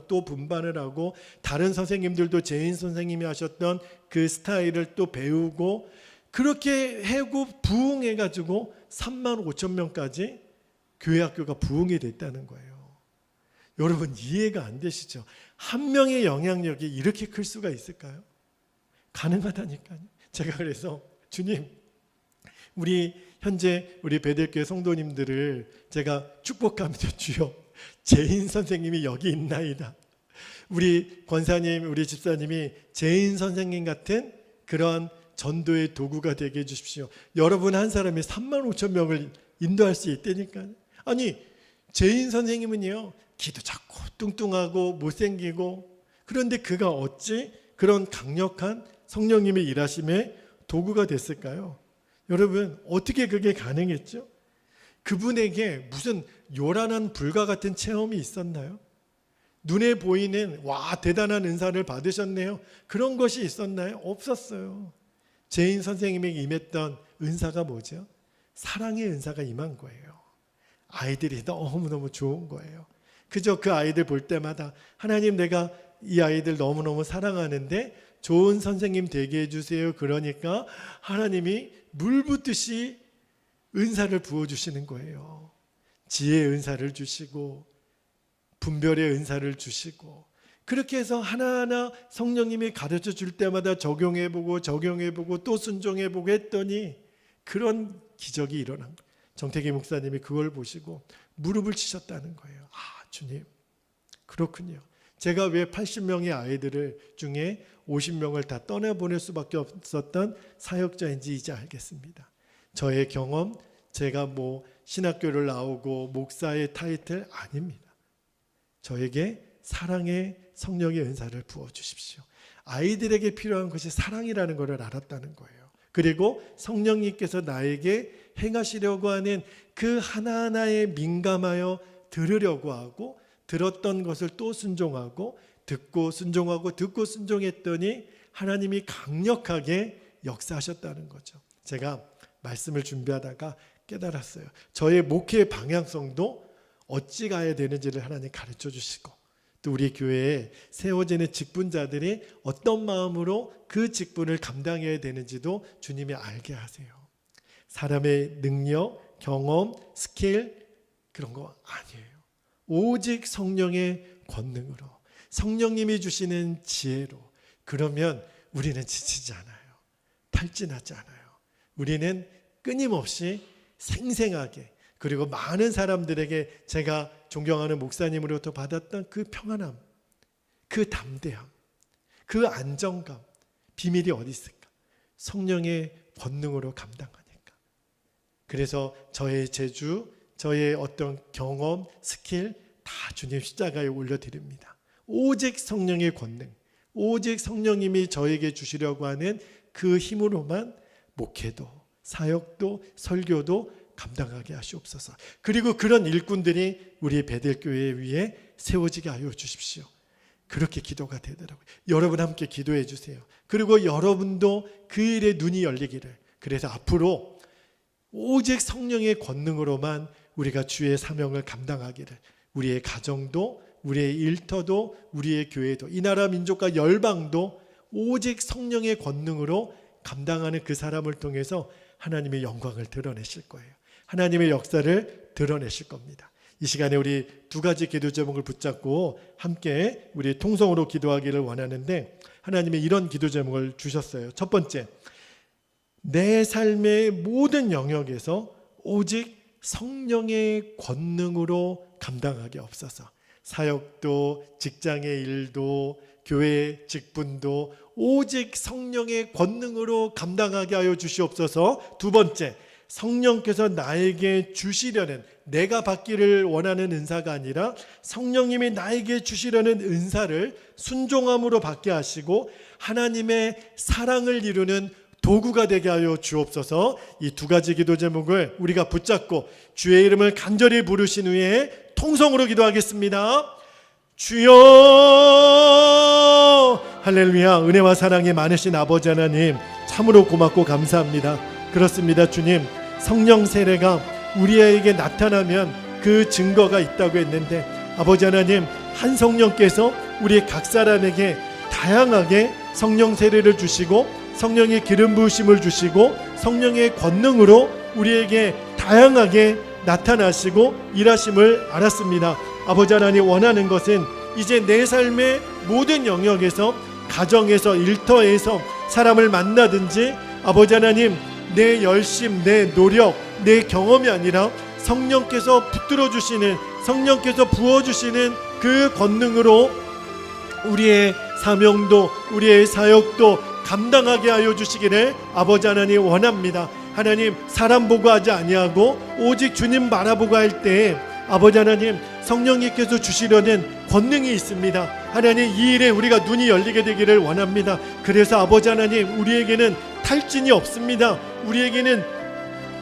또 분반을 하고, 다른 선생님들도 제인 선생님이 하셨던 그 스타일을 또 배우고, 그렇게 해고 부흥해가지고 3만 5천 명까지 교회 학교가 부흥이 됐다는 거예요. 여러분 이해가 안 되시죠? 한 명의 영향력이 이렇게 클 수가 있을까요? 가능하다니까요. 제가 그래서 주님, 우리 현재 우리 베델교회 성도님들을 제가 축복합니다. 주여, 제인 선생님이 여기 있나이다. 우리 권사님, 우리 집사님이 제인 선생님 같은 그런 전도의 도구가 되게 해주십시오. 여러분 한 사람이 3만 5천 명을 인도할 수 있다니까요. 아니 제인 선생님은요 키도 작고 뚱뚱하고 못생기고, 그런데 그가 어찌 그런 강력한 성령님의 일하심의 도구가 됐을까요? 여러분 어떻게 그게 가능했죠? 그분에게 무슨 요란한 불과 같은 체험이 있었나요? 눈에 보이는 와 대단한 은사를 받으셨네요, 그런 것이 있었나요? 없었어요. 제인 선생님에게 임했던 은사가 뭐죠? 사랑의 은사가 임한 거예요. 아이들이 너무너무 좋은 거예요. 그저 그 아이들 볼 때마다 하나님, 내가 이 아이들 너무너무 사랑하는데 좋은 선생님 되게 해주세요. 그러니까 하나님이 물 붓듯이 은사를 부어주시는 거예요. 지혜의 은사를 주시고 분별의 은사를 주시고, 그렇게 해서 하나하나 성령님이 가르쳐 줄 때마다 적용해보고 또 순종해보고 했더니 그런 기적이 일어난 거예요. 정태기 목사님이 그걸 보시고 무릎을 치셨다는 거예요. 아, 주님, 그렇군요. 제가 왜 80명의 아이들을 중에 50명을 다 떠나보낼 수밖에 없었던 사역자인지 이제 알겠습니다. 저의 경험, 제가 뭐 신학교를 나오고 목사의 타이틀 아닙니다. 저에게 사랑의 성령의 은사를 부어주십시오. 아이들에게 필요한 것이 사랑이라는 것을 알았다는 거예요. 그리고 성령님께서 나에게 행하시려고 하는 그 하나하나에 민감하여 들으려고 하고, 들었던 것을 또 순종하고, 듣고 순종하고 듣고 순종했더니 하나님이 강력하게 역사하셨다는 거죠. 제가 말씀을 준비하다가 깨달았어요. 저의 목회의 방향성도 어찌 가야 되는지를 하나님 가르쳐 주시고, 또 우리 교회에 세워지는 직분자들이 어떤 마음으로 그 직분을 감당해야 되는지도 주님이 알게 하세요. 사람의 능력, 경험, 스킬 그런 거 아니에요. 오직 성령의 권능으로, 성령님이 주시는 지혜로. 그러면 우리는 지치지 않아요. 탈진하지 않아요. 우리는 끊임없이 생생하게, 그리고 많은 사람들에게 제가 존경하는 목사님으로부터 받았던 그 평안함, 그 담대함, 그 안정감, 비밀이 어디 있을까? 성령의 권능으로 감당하니까. 그래서 저의 재주, 저의 어떤 경험, 스킬 다 주님 십자가에 올려드립니다. 오직 성령의 권능, 오직 성령님이 저에게 주시려고 하는 그 힘으로만 목회도, 사역도, 설교도 감당하게 하시옵소서. 그리고 그런 일꾼들이 우리 베델교회 위에 세워지게 하여 주십시오. 그렇게 기도가 되더라고요. 여러분 함께 기도해 주세요. 그리고 여러분도 그 일에 눈이 열리기를. 그래서 앞으로 오직 성령의 권능으로만 우리가 주의 사명을 감당하기를, 우리의 가정도, 우리의 일터도, 우리의 교회도, 이 나라 민족과 열방도 오직 성령의 권능으로 감당하는 그 사람을 통해서 하나님의 영광을 드러내실 거예요. 하나님의 역사를 드러내실 겁니다. 이 시간에 우리 두 가지 기도 제목을 붙잡고 함께 우리 통성으로 기도하기를 원하는데, 하나님이 이런 기도 제목을 주셨어요. 첫 번째, 내 삶의 모든 영역에서 오직 성령의 권능으로 감당하게 없어서, 사역도, 직장의 일도, 교회 직분도 오직 성령의 권능으로 감당하게 하여 주시옵소서. 두 번째, 성령께서 나에게 주시려는, 내가 받기를 원하는 은사가 아니라 성령님이 나에게 주시려는 은사를 순종함으로 받게 하시고 하나님의 사랑을 이루는 도구가 되게 하여 주옵소서. 이 두 가지 기도 제목을 우리가 붙잡고 주의 이름을 간절히 부르신 후에 통성으로 기도하겠습니다. 주여, 할렐루야. 은혜와 사랑이 많으신 아버지 하나님, 참으로 고맙고 감사합니다. 그렇습니다. 주님, 성령 세례가 우리에게 나타나면 그 증거가 있다고 했는데, 아버지 하나님, 한 성령께서 우리 각 사람에게 다양하게 성령 세례를 주시고 성령의 기름 부으심을 주시고 성령의 권능으로 우리에게 다양하게 나타나시고 일하심을 알았습니다. 아버지 하나님, 원하는 것은 이제 내 삶의 모든 영역에서, 가정에서, 일터에서 사람을 만나든지 아버지 하나님, 내 열심, 내 노력, 내 경험이 아니라 성령께서 붙들어 주시는, 성령께서 부어주시는 그 권능으로 우리의 사명도, 우리의 사역도 감당하게 하여 주시기를 아버지 하나님 원합니다. 하나님, 사람 보고 하지 아니하고 오직 주님 바라보고 할 때 아버지 하나님, 성령님께서 주시려는 권능이 있습니다. 하나님, 이 일에 우리가 눈이 열리게 되기를 원합니다. 그래서 아버지 하나님, 우리에게는 탈진이 없습니다. 우리에게는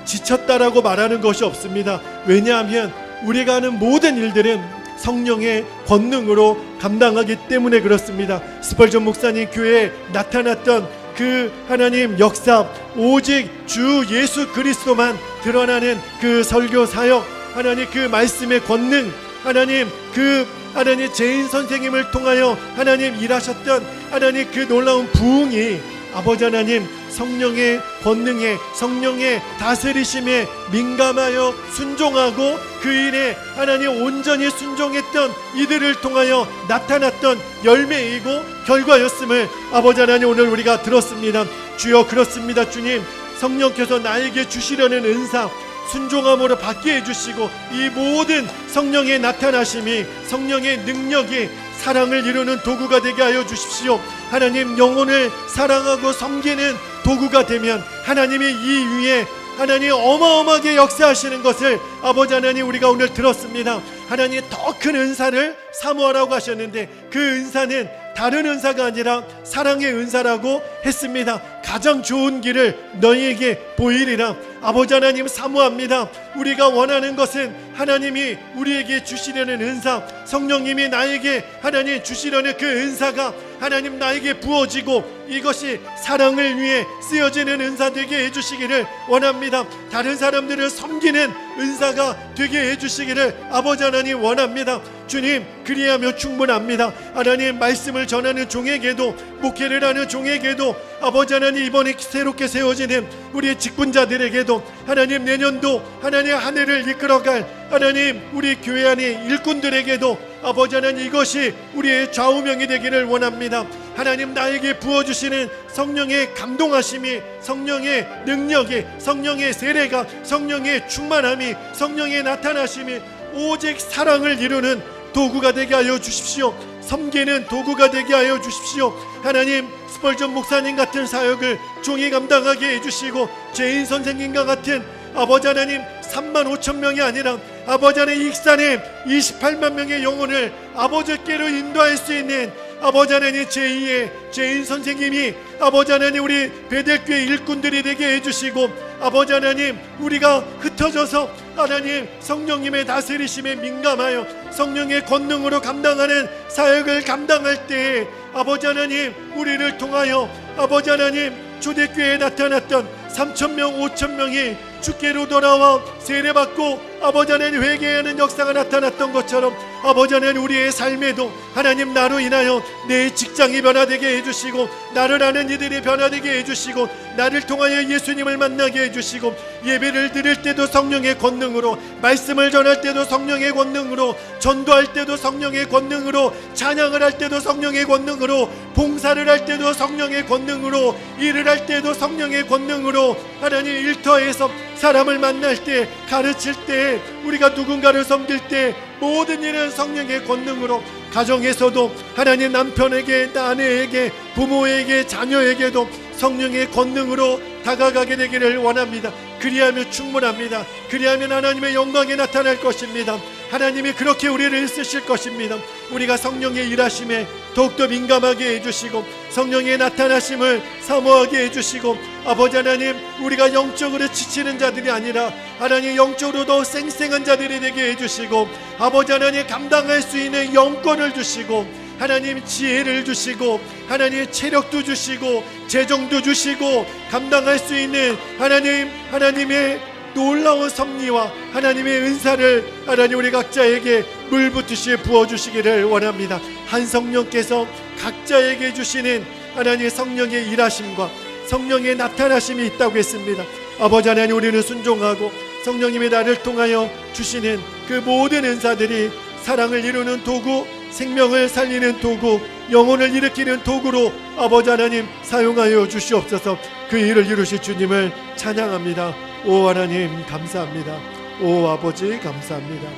지쳤다라고 말하는 것이 없습니다. 왜냐하면 우리가 하는 모든 일들은 성령의 권능으로 감당하기 때문에 그렇습니다. 스펄전 목사님 교회에 나타났던 그 하나님 역사, 오직 주 예수 그리스도만 드러나는 그 설교 사역, 하나님 그 말씀의 권능, 하나님 그 하나님 제인 선생님을 통하여 하나님 일하셨던 하나님 그 놀라운 부흥이 아버지 하나님 성령의 권능에, 성령의 다스리심에 민감하여 순종하고 그 일에 하나님 온전히 순종했던 이들을 통하여 나타났던 열매이고 결과였음을 아버지 하나님 오늘 우리가 들었습니다. 주여, 그렇습니다. 주님, 성령께서 나에게 주시려는 은사 순종함으로 받게 해주시고 이 모든 성령의 나타나심이, 성령의 능력이 사랑을 이루는 도구가 되게 하여 주십시오. 하나님, 영혼을 사랑하고 섬기는 도구가 되면 하나님이 이 위에 하나님 어마어마하게 역사하시는 것을 아버지 하나님 우리가 오늘 들었습니다. 하나님, 더 큰 은사를 사모하라고 하셨는데 그 은사는 다른 은사가 아니라 사랑의 은사라고 했습니다. 가장 좋은 길을 너희에게 보이리라. 아버지 하나님, 사모합니다. 우리가 원하는 것은 하나님이 우리에게 주시려는 은사, 성령님이 나에게 하나님 주시려는 그 은사가 하나님 나에게 부어지고 이것이 사랑을 위해 쓰여지는 은사 되게 해주시기를 원합니다. 다른 사람들을 섬기는 은사가 되게 해주시기를 아버지 하나님 원합니다. 주님, 그리하며 충분합니다. 하나님, 말씀을 전하는 종에게도, 목회를 하는 종에게도, 아버지 하나님, 이번에 새롭게 세워지는 우리의 직분자들에게도, 하나님, 내년도 하나님 한 해를 이끌어갈 하나님 우리 교회 안의 일꾼들에게도 아버지 하나님, 이것이 우리의 좌우명이 되기를 원합니다. 하나님, 나에게 부어주시는 성령의 감동하심이, 성령의 능력이, 성령의 세례가, 성령의 충만함이, 성령의 나타나심이 오직 사랑을 이루는 도구가 되게 하여 주십시오. 섬기는 도구가 되게 하여 주십시오. 하나님, 스펄전 목사님 같은 사역을 종이 감당하게 해주시고, 제인 선생님과 같은 아버지 하나님 3만 5천 명이 아니라 아버지 하나님 익산에 28만 명의 영혼을 아버지께로 인도할 수 있는 아버지 하나님 제2의 제인 선생님이 아버지 하나님 우리 베델교회 일꾼들이 되게 해주시고, 아버지 하나님 우리가 흩어져서 하나님 성령님의 다스리심에 민감하여 성령의 권능으로 감당하는 사역을 감당할 때에 아버지 하나님 우리를 통하여 아버지 하나님 초대교회에 나타났던 3,000명 5,000명이 주께로 돌아와 세례받고 아버지 하나님 회개하는 역사가 나타났던 것처럼 아버지 하나님 우리의 삶에도 하나님 나로 인하여 내 직장이 변화되게 해주시고, 나를 아는 이들이 변화되게 해주시고, 나를 통하여 예수님을 만나게 해주시고, 예배를 드릴 때도 성령의 권능으로, 말씀을 전할 때도 성령의 권능으로, 전도할 때도 성령의 권능으로, 찬양을 할 때도 성령의 권능으로, 봉사를 할 때도 성령의 권능으로, 일을 할 때도 성령의 권능으로, 하나님 일터에서 사람을 만날 때, 가르칠 때, 우리가 누군가를 섬길 때 모든 일은 성령의 권능으로, 가정에서도 하나님 남편에게, 아내에게, 부모에게, 자녀에게도 성령의 권능으로 다가가게 되기를 원합니다. 그리하면 충분합니다. 그리하면 하나님의 영광이 나타날 것입니다. 하나님이 그렇게 우리를 쓰실 것입니다. 우리가 성령의 일하심에 더욱더 민감하게 해주시고, 성령의 나타나심을 사모하게 해주시고, 아버지 하나님 우리가 영적으로 지치는 자들이 아니라 하나님 영적으로 더 쌩쌩한 자들이 되게 해주시고, 아버지 하나님 감당할 수 있는 영권을 주시고, 하나님 지혜를 주시고, 하나님 체력도 주시고, 재정도 주시고, 감당할 수 있는 하나님의 놀라운 섭리와 하나님의 은사를 하나님 우리 각자에게 물붓듯이 부어주시기를 원합니다. 한 성령께서 각자에게 주시는 하나님의 성령의 일하심과 성령의 나타나심이 있다고 했습니다. 아버지 하나님, 우리는 순종하고 성령님이 나를 통하여 주시는 그 모든 은사들이 사랑을 이루는 도구, 생명을 살리는 도구, 영혼을 일으키는 도구로 아버지 하나님 사용하여 주시옵소서. 그 일을 이루실 주님을 찬양합니다. 오 하나님 감사합니다. 오 아버지 감사합니다.